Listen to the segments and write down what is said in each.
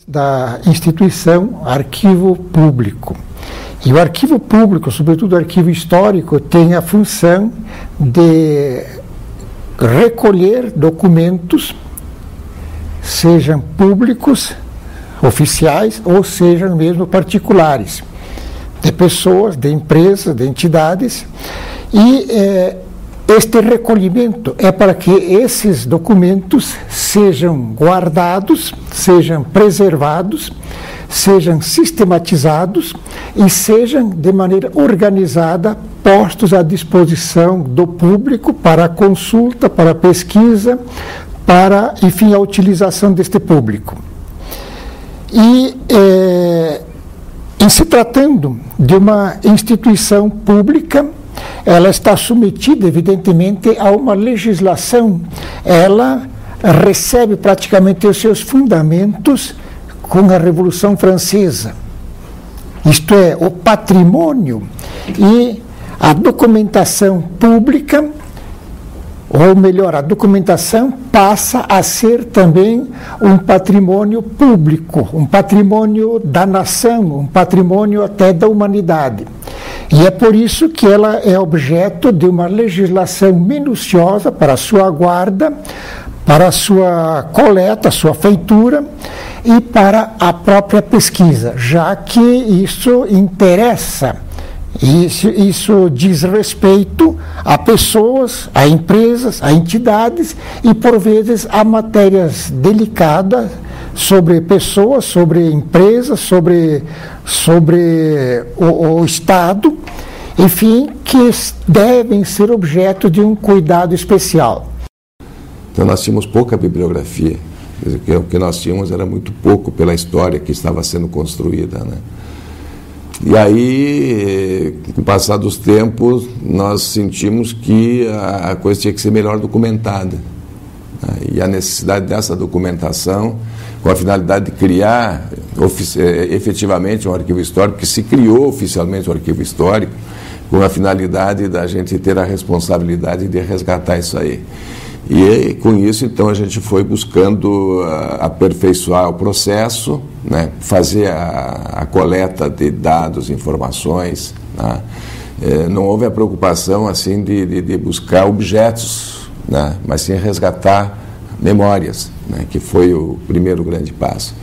Da instituição Arquivo Público. E o arquivo público, sobretudo o arquivo histórico, tem a função de recolher documentos, sejam públicos, oficiais, ou sejam mesmo particulares, de pessoas, de empresas, de entidades. E este recolhimento é para que esses documentos sejam guardados, sejam preservados, sejam sistematizados e sejam, de maneira organizada, postos à disposição do público para a consulta, para a pesquisa, para, enfim, a utilização deste público. E, em se tratando de uma instituição pública, ela está submetida, evidentemente, a uma legislação. Ela recebe praticamente os seus fundamentos com a Revolução Francesa. Isto é, o patrimônio e a documentação pública, ou melhor, a documentação passa a ser também um patrimônio público, um patrimônio da nação, um patrimônio até da humanidade. E é por isso que ela é objeto de uma legislação minuciosa para a sua guarda, para a sua coleta, a sua feitura e para a própria pesquisa, já que isso interessa. Isso diz respeito a pessoas, a empresas, a entidades e, por vezes, a matérias delicadas sobre pessoas, sobre empresas, sobre o Estado, enfim, que devem ser objeto de um cuidado especial. Então nós tínhamos pouca bibliografia, quer dizer, o que nós tínhamos era muito pouco pela história que estava sendo construída, né? E aí, com o passar dos tempos, nós sentimos que a coisa tinha que ser melhor documentada, né? E a necessidade dessa documentação, com a finalidade de criar efetivamente um arquivo histórico, que se criou oficialmente um arquivo histórico, com a finalidade da gente ter a responsabilidade de resgatar isso aí. E com isso, então, a gente foi buscando aperfeiçoar o processo, né, fazer a coleta de dados, informações, né. Não houve a preocupação assim de buscar objetos, né, mas sim resgatar memórias, né, que foi o primeiro grande passo.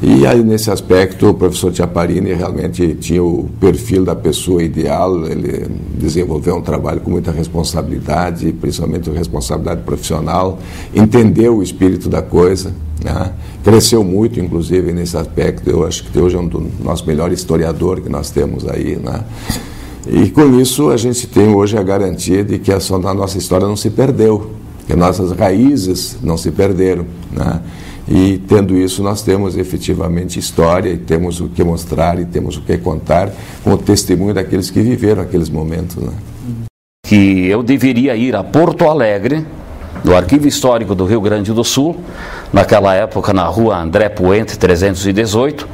E aí, nesse aspecto, o professor Chiapparini realmente tinha o perfil da pessoa ideal. Ele desenvolveu um trabalho com muita responsabilidade, principalmente responsabilidade profissional, entendeu o espírito da coisa, né? Cresceu muito, inclusive, nesse aspecto. Eu acho que hoje é um dos nossos melhores historiadores que nós temos aí, né? E com isso a gente tem hoje a garantia de que a nossa história não se perdeu, que nossas raízes não se perderam, né? E tendo isso, nós temos efetivamente história e temos o que mostrar e temos o que contar com o testemunho daqueles que viveram aqueles momentos, né? Que eu deveria ir a Porto Alegre, no Arquivo Histórico do Rio Grande do Sul, naquela época na rua André Puente 318,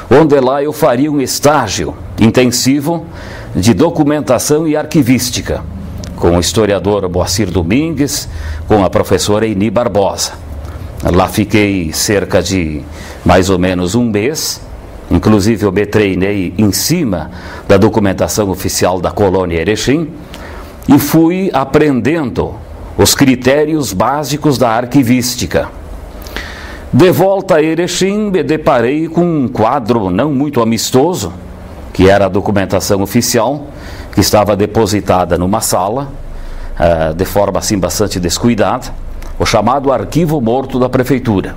onde lá eu faria um estágio intensivo de documentação e arquivística, com o historiador Moacir Domingues, com a professora Eni Barbosa. Lá fiquei cerca de mais ou menos um mês, inclusive eu me treinei em cima da documentação oficial da colônia Erechim e fui aprendendo os critérios básicos da arquivística. De volta a Erechim, me deparei com um quadro não muito amistoso, que era a documentação oficial, que estava depositada numa sala, de forma assim bastante descuidada, o chamado arquivo morto da prefeitura.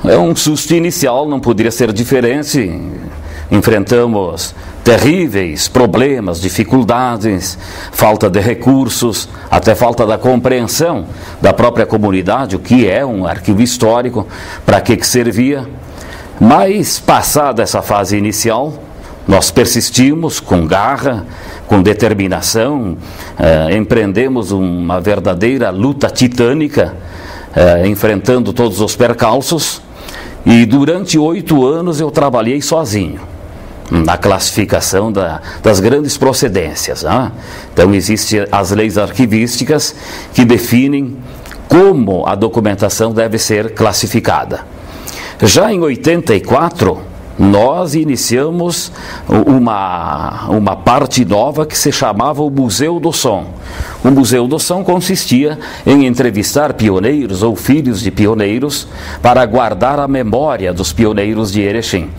É um susto inicial, não poderia ser diferente. Enfrentamos terríveis problemas, dificuldades, falta de recursos, até falta da compreensão da própria comunidade, o que é um arquivo histórico, para que servia. Mas, passada essa fase inicial, nós persistimos com garra, com determinação, empreendemos uma verdadeira luta titânica, enfrentando todos os percalços, e durante 8 anos eu trabalhei sozinho na classificação das grandes procedências, né? Então existem as leis arquivísticas que definem como a documentação deve ser classificada. Já em 84, nós iniciamos uma parte nova que se chamava o Museu do Som. O Museu do Som consistia em entrevistar pioneiros ou filhos de pioneiros para guardar a memória dos pioneiros de Erechim.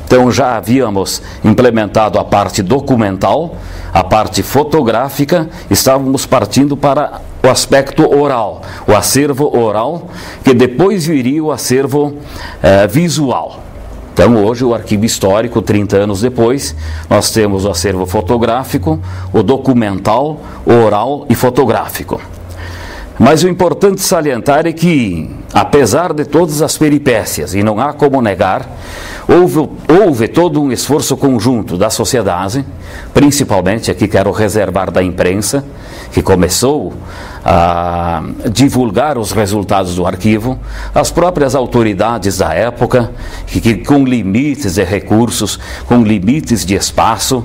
Então já havíamos implementado a parte documental, a parte fotográfica, estávamos partindo para o aspecto oral, o acervo oral, que depois viria o acervo visual. Então hoje o arquivo histórico, 30 anos depois, nós temos o acervo fotográfico, o documental, o oral e fotográfico. Mas o importante salientar é que, apesar de todas as peripécias, e não há como negar, houve todo um esforço conjunto da sociedade, principalmente aqui quero reservar da imprensa, que começou a divulgar os resultados do arquivo, as próprias autoridades da época, que com limites de recursos, com limites de espaço,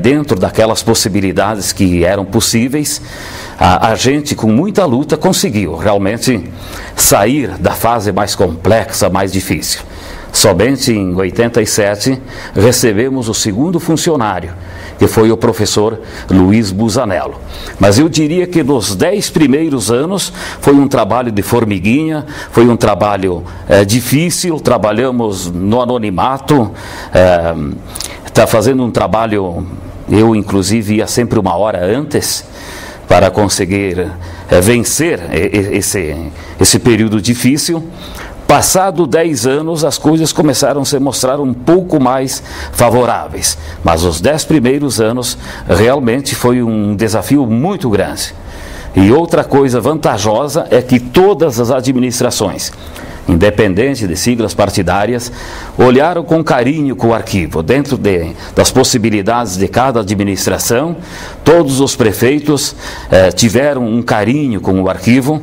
dentro daquelas possibilidades que eram possíveis, a gente com muita luta conseguiu realmente sair da fase mais complexa, mais difícil. Somente em 87 recebemos o segundo funcionário, que foi o professor Luiz Busanello. Mas eu diria que nos 10 primeiros anos foi um trabalho de formiguinha, foi um trabalho difícil, trabalhamos no anonimato, está fazendo um trabalho, eu inclusive ia sempre 1 hora antes, para conseguir vencer esse período difícil. Passado 10 anos, as coisas começaram a se mostrar um pouco mais favoráveis, mas os 10 primeiros anos realmente foi um desafio muito grande. E outra coisa vantajosa é que todas as administrações, independente de siglas partidárias, olharam com carinho com o arquivo. Dentro das possibilidades de cada administração, todos os prefeitos tiveram um carinho com o arquivo,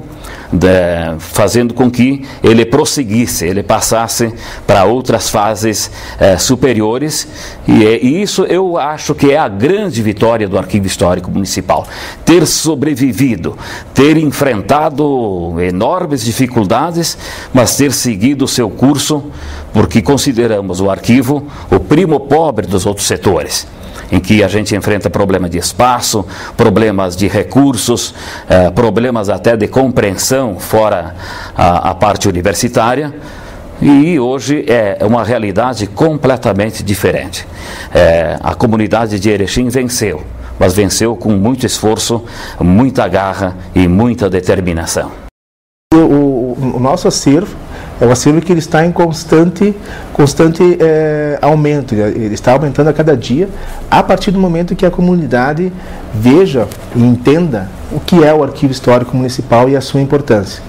fazendo com que ele prosseguisse, ele passasse para outras fases superiores, e isso eu acho que é a grande vitória do Arquivo Histórico Municipal, ter sobrevivido, ter enfrentado enormes dificuldades, mas ter seguido o seu curso, porque consideramos o arquivo o primo pobre dos outros setores, em que a gente enfrenta problemas de espaço, problemas de recursos, problemas até de compreensão fora a parte universitária, e hoje é uma realidade completamente diferente. A comunidade de Erechim venceu, mas venceu com muito esforço, muita garra e muita determinação. O nosso acervo é um acervo que ele está em constante aumento, ele está aumentando a cada dia, a partir do momento que a comunidade veja e entenda o que é o Arquivo Histórico Municipal e a sua importância.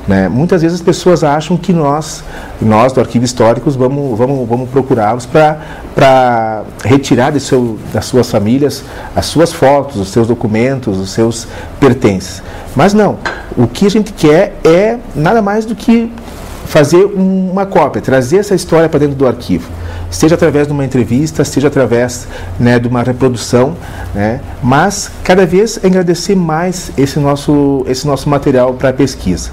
Né? Muitas vezes as pessoas acham que nós do Arquivo Histórico, vamos procurá-los para retirar das suas famílias as suas fotos, os seus documentos, os seus pertences. Mas não, o que a gente quer é nada mais do que fazer uma cópia, trazer essa história para dentro do arquivo, seja através de uma entrevista, seja através, né, de uma reprodução, né, mas cada vez engrandecer mais esse nosso material para pesquisa.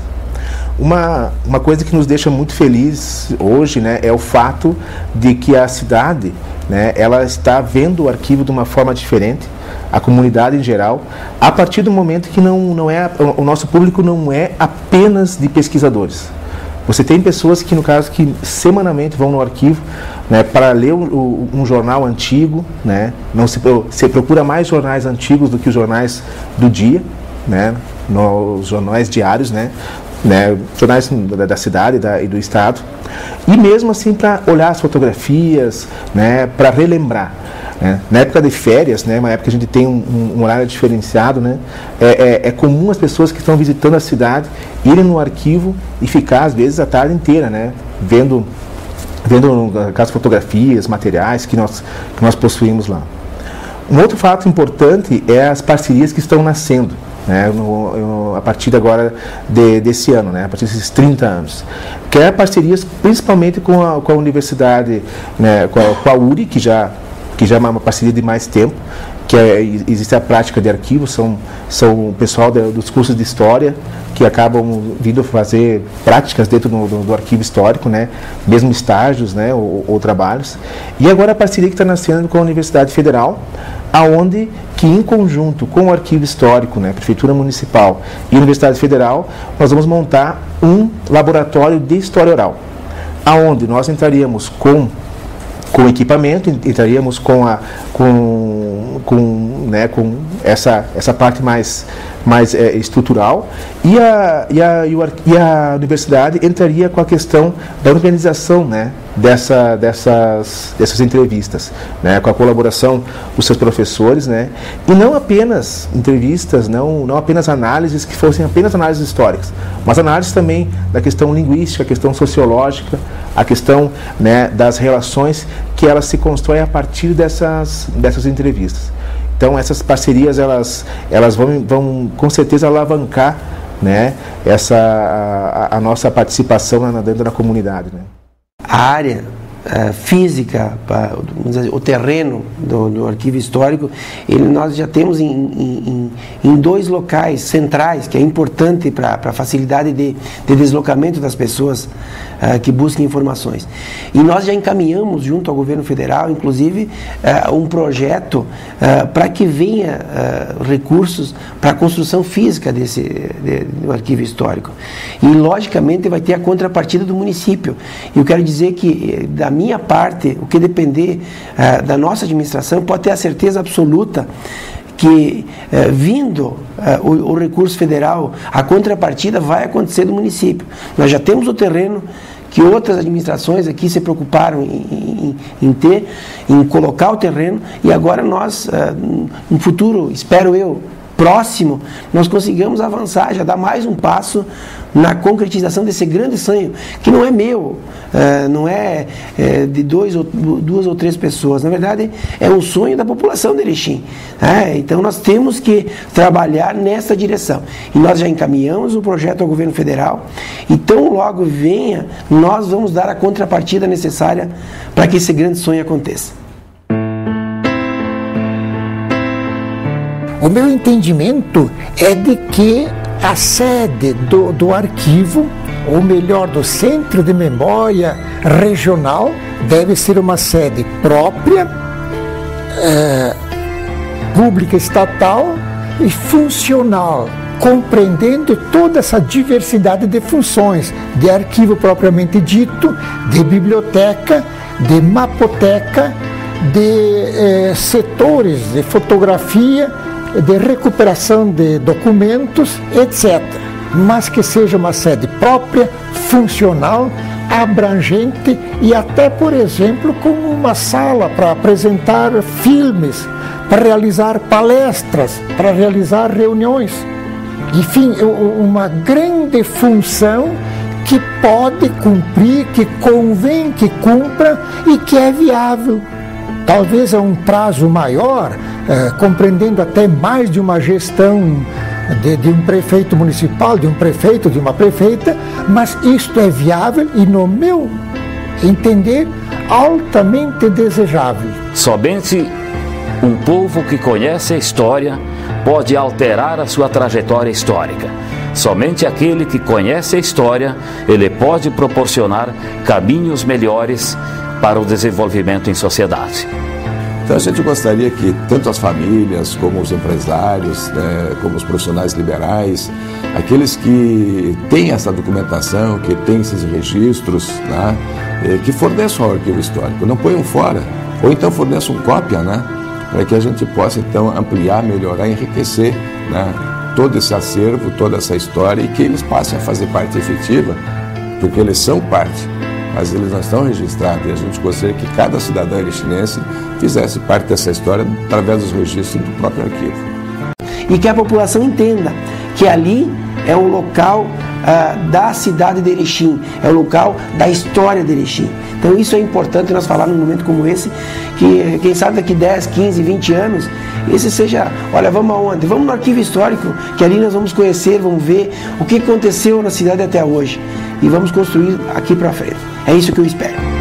Uma coisa que nos deixa muito felizes hoje, né, é o fato de que a cidade, né, ela está vendo o arquivo de uma forma diferente, a comunidade em geral, a partir do momento que o nosso público não é apenas de pesquisadores. Você tem pessoas que, no caso, que semanalmente vão no arquivo, né, para ler um jornal antigo, né, se procura mais jornais antigos do que os jornais do dia, né, nos jornais diários, né, jornais da cidade e do estado, e mesmo assim para olhar as fotografias, né, para relembrar. Na época de férias, né, uma época que a gente tem um horário diferenciado, né, é comum as pessoas que estão visitando a cidade irem no arquivo e ficar, às vezes, a tarde inteira, né, vendo as fotografias, materiais que nós possuímos lá. Um outro fato importante é as parcerias que estão nascendo, né, a partir agora desse ano, né, a partir desses 30 anos. Que é parcerias principalmente com a universidade, né, com a URI, que já é uma parceria de mais tempo, existe a prática de arquivo, são o pessoal dos cursos de História que acabam vindo fazer práticas dentro do arquivo histórico, né? Mesmo estágios, né? ou trabalhos. E agora a parceria que está nascendo com a Universidade Federal, aonde que em conjunto com o arquivo histórico, né? Prefeitura Municipal e Universidade Federal, nós vamos montar um laboratório de história oral, aonde nós entraríamos com equipamento, entraríamos com essa parte mais estrutural, e a universidade entraria com a questão da organização, né, dessas entrevistas, né, com a colaboração dos seus professores, né, e não apenas entrevistas, não apenas análises que fossem apenas análises históricas, mas análises também da questão linguística, a questão sociológica, a questão, né, das relações que elas se constroem a partir dessas entrevistas. Então essas parcerias elas vão com certeza alavancar, né, a nossa participação dentro da comunidade, né. A área física, o terreno do arquivo histórico, nós já temos em 2 locais centrais, que é importante para a facilidade de deslocamento das pessoas que busquem informações. E nós já encaminhamos junto ao governo federal, inclusive, um projeto para que venha recursos para a construção física do arquivo histórico. E, logicamente, vai ter a contrapartida do município. E eu quero dizer que, da minha parte, o que depender da nossa administração, pode ter a certeza absoluta que, vindo o recurso federal, a contrapartida vai acontecer do município. Nós já temos o terreno que outras administrações aqui se preocuparam em colocar o terreno, e agora nós, no futuro, espero eu, próximo, nós consigamos avançar, já dar mais um passo na concretização desse grande sonho, que não é meu, não é de 2 ou 3 pessoas, na verdade é um sonho da população de Erechim. Então nós temos que trabalhar nessa direção, e nós já encaminhamos o projeto ao governo federal, e tão logo venha, nós vamos dar a contrapartida necessária para que esse grande sonho aconteça. O meu entendimento é de que a sede do arquivo, ou melhor, do Centro de Memória Regional, deve ser uma sede própria, pública estatal e funcional, compreendendo toda essa diversidade de funções, de arquivo propriamente dito, de biblioteca, de mapoteca, de setores de fotografia, de recuperação de documentos, etc. Mas que seja uma sede própria, funcional, abrangente e até, por exemplo, como uma sala para apresentar filmes, para realizar palestras, para realizar reuniões. Enfim, uma grande função que pode cumprir, que convém que cumpra e que é viável. Talvez a um prazo maior, compreendendo até mais de uma gestão de um prefeito municipal, de um prefeito, de uma prefeita, mas isto é viável e, no meu entender, altamente desejável. Somente um povo que conhece a história pode alterar a sua trajetória histórica. Somente aquele que conhece a história, ele pode proporcionar caminhos melhores para o desenvolvimento em sociedade. Então a gente gostaria que tanto as famílias, como os empresários, né, como os profissionais liberais, aqueles que têm essa documentação, que têm esses registros, né, que forneçam ao arquivo histórico, não ponham fora, ou então forneçam cópia, né, para que a gente possa então ampliar, melhorar, enriquecer, né, todo esse acervo, toda essa história, e que eles passem a fazer parte efetiva, porque eles são parte, mas eles não estão registrados, e a gente gostaria que cada cidadão erechinense fizesse parte dessa história através dos registros do próprio arquivo. E que a população entenda que ali é o local da cidade de Erechim, é o local da história de Erechim. Então isso é importante nós falar num momento como esse, que quem sabe daqui 10, 15, 20 anos, esse seja, olha, vamos aonde? Vamos no arquivo histórico, que ali nós vamos conhecer, vamos ver o que aconteceu na cidade até hoje, e vamos construir aqui para frente. É isso que eu espero.